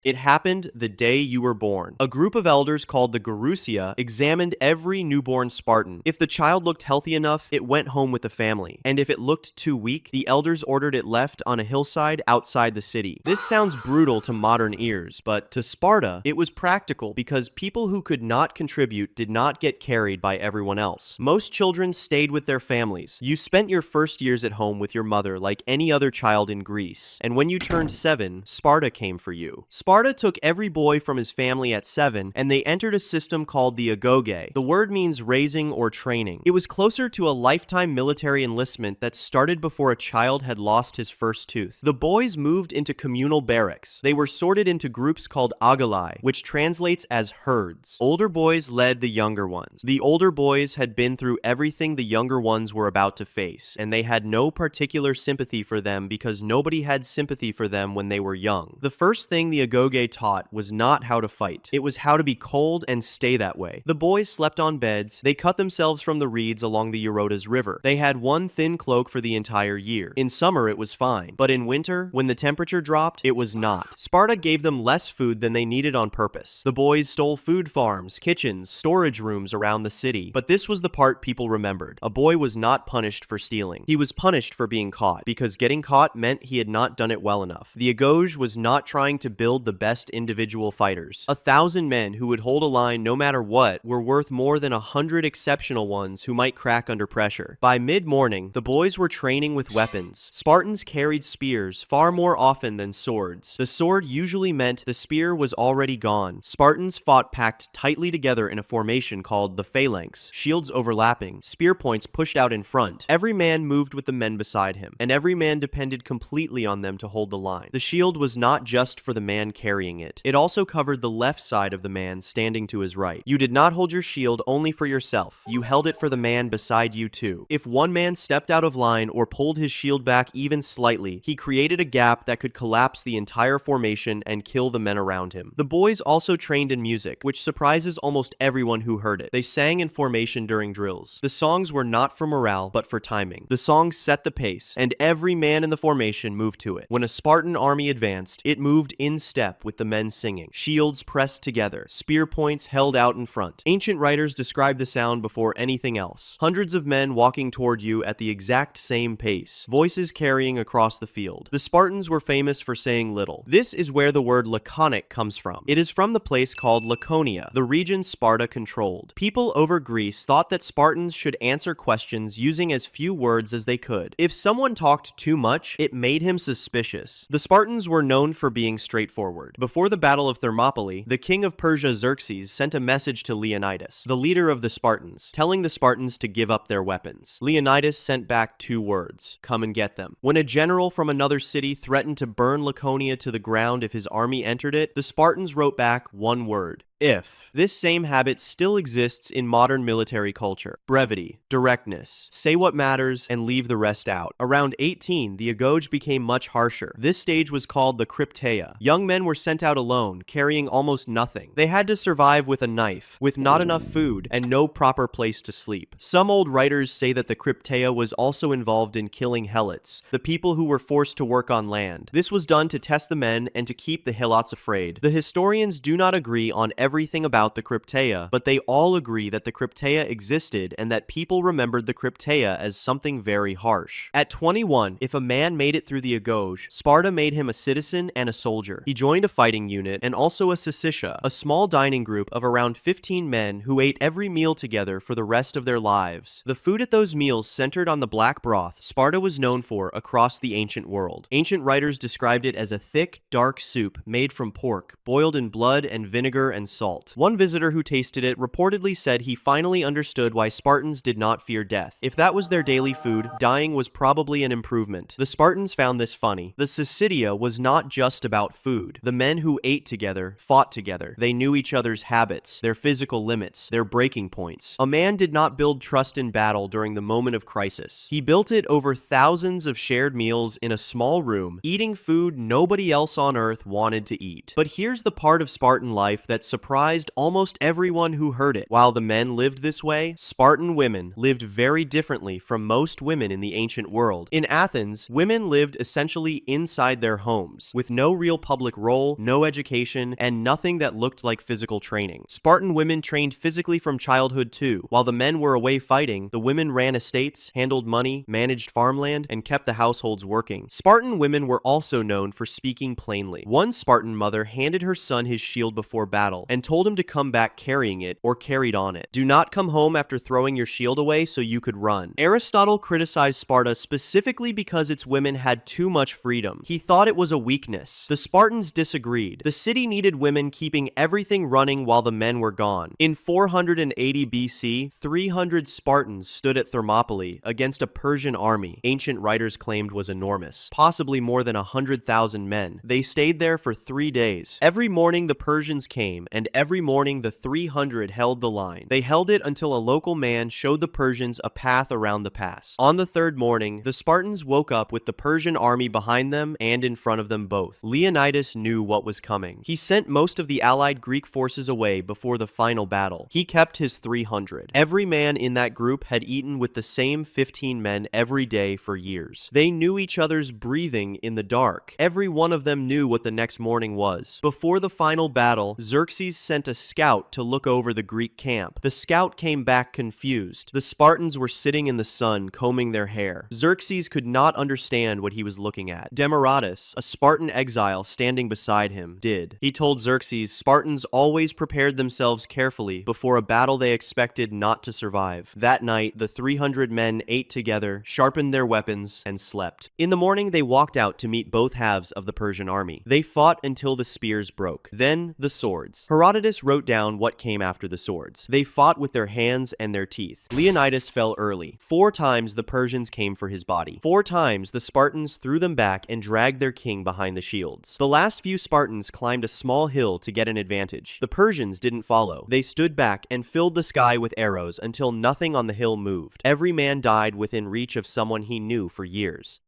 It happened the day you were born. A group of elders called the Gerousia examined every newborn Spartan. If the child looked healthy enough, it went home with the family. And if it looked too weak, the elders ordered it left on a hillside outside the city. This sounds brutal to modern ears, but to Sparta, it was practical because people who could not contribute did not get carried by everyone else. Most children stayed with their families. You spent your first years at home with your mother like any other child in Greece. And when you turned 7, Sparta came for you. Sparta took every boy from his family at 7, and they entered a system called the agoge. The word means raising or training. It was closer to a lifetime military enlistment that started before a child had lost his first tooth. The boys moved into communal barracks. They were sorted into groups called agalai, which translates as herds. Older boys led the younger ones. The older boys had been through everything the younger ones were about to face, and they had no particular sympathy for them because nobody had sympathy for them when they were young. The first thing the agoge taught was not how to fight. It was how to be cold and stay that way. The boys slept on beds. They cut themselves from the reeds along the Eurotas River. They had one thin cloak for the entire year. In summer, it was fine. But in winter, when the temperature dropped, it was not. Sparta gave them less food than they needed on purpose. The boys stole food farms, kitchens, storage rooms around the city. But this was the part people remembered. A boy was not punished for stealing. He was punished for being caught, because getting caught meant he had not done it well enough. The agoge was not trying to build the best individual fighters. 1,000 men who would hold a line no matter what were worth more than 100 exceptional ones who might crack under pressure. By mid-morning, the boys were training with weapons. Spartans carried spears far more often than swords. The sword usually meant the spear was already gone. Spartans fought packed tightly together in a formation called the phalanx, shields overlapping, spear points pushed out in front. Every man moved with the men beside him, and every man depended completely on them to hold the line. The shield was not just for the man carrying it. It also covered the left side of the man standing to his right. You did not hold your shield only for yourself. You held it for the man beside you too. If one man stepped out of line or pulled his shield back even slightly, he created a gap that could collapse the entire formation and kill the men around him. The boys also trained in music, which surprises almost everyone who heard it. They sang in formation during drills. The songs were not for morale, but for timing. The songs set the pace, and every man in the formation moved to it. When a Spartan army advanced, it moved in step with the men singing, shields pressed together, spear points held out in front. Ancient writers describe the sound before anything else. Hundreds of men walking toward you at the exact same pace, voices carrying across the field. The Spartans were famous for saying little. This is where the word laconic comes from. It is from the place called Laconia, the region Sparta controlled. People over Greece thought that Spartans should answer questions using as few words as they could. If someone talked too much, it made him suspicious. The Spartans were known for being straightforward. Before the Battle of Thermopylae, the king of Persia Xerxes sent a message to Leonidas, the leader of the Spartans, telling the Spartans to give up their weapons. Leonidas sent back 2 words: come and get them. When a general from another city threatened to burn Laconia to the ground if his army entered it, the Spartans wrote back 1 word: if. This same habit still exists in modern military culture. Brevity, directness, say what matters and leave the rest out. Around 18, the agoge became much harsher. This stage was called the crypteia. Young men were sent out alone, carrying almost nothing. They had to survive with a knife, with not enough food, and no proper place to sleep. Some old writers say that the crypteia was also involved in killing helots, the people who were forced to work on land. This was done to test the men and to keep the helots afraid. The historians do not agree on everything about the crypteia, but they all agree that the crypteia existed and that people remembered the crypteia as something very harsh. At 21, if a man made it through the agoge, Sparta made him a citizen and a soldier. He joined a fighting unit and also a syssitia, a small dining group of around 15 men who ate every meal together for the rest of their lives. The food at those meals centered on the black broth Sparta was known for across the ancient world. Ancient writers described it as a thick, dark soup made from pork, boiled in blood and vinegar and salt. One visitor who tasted it reportedly said he finally understood why Spartans did not fear death. If that was their daily food, dying was probably an improvement. The Spartans found this funny. The syssitia was not just about food. The men who ate together fought together. They knew each other's habits, their physical limits, their breaking points. A man did not build trust in battle during the moment of crisis. He built it over thousands of shared meals in a small room, eating food nobody else on earth wanted to eat. But here's the part of Spartan life that surprised surprised almost everyone who heard it. While the men lived this way, Spartan women lived very differently from most women in the ancient world. In Athens, women lived essentially inside their homes, with no real public role, no education, and nothing that looked like physical training. Spartan women trained physically from childhood too. While the men were away fighting, the women ran estates, handled money, managed farmland, and kept the households working. Spartan women were also known for speaking plainly. One Spartan mother handed her son his shield before battle and told him to come back carrying it or carried on it. Do not come home after throwing your shield away so you could run. Aristotle criticized Sparta specifically because its women had too much freedom. He thought it was a weakness. The Spartans disagreed. The city needed women keeping everything running while the men were gone. In 480 BC, 300 Spartans stood at Thermopylae against a Persian army ancient writers claimed was enormous, possibly more than 100,000 men. They stayed there for 3 days. Every morning the Persians came, and every morning the 300 held the line. They held it until a local man showed the Persians a path around the pass. On the third morning, the Spartans woke up with the Persian army behind them and in front of them both. Leonidas knew what was coming. He sent most of the allied Greek forces away before the final battle. He kept his 300. Every man in that group had eaten with the same 15 men every day for years. They knew each other's breathing in the dark. Every one of them knew what the next morning was. Before the final battle, Xerxes sent a scout to look over the Greek camp. The scout came back confused. The Spartans were sitting in the sun, combing their hair. Xerxes could not understand what he was looking at. Demaratus, a Spartan exile standing beside him, did. He told Xerxes Spartans always prepared themselves carefully before a battle they expected not to survive. That night, the 300 men ate together, sharpened their weapons, and slept. In the morning, they walked out to meet both halves of the Persian army. They fought until the spears broke. Then, the swords. Herodotus wrote down what came after the swords. They fought with their hands and their teeth. Leonidas fell early. 4 times the Persians came for his body. 4 times the Spartans threw them back and dragged their king behind the shields. The last few Spartans climbed a small hill to get an advantage. The Persians didn't follow. They stood back and filled the sky with arrows until nothing on the hill moved. Every man died within reach of someone he knew for years.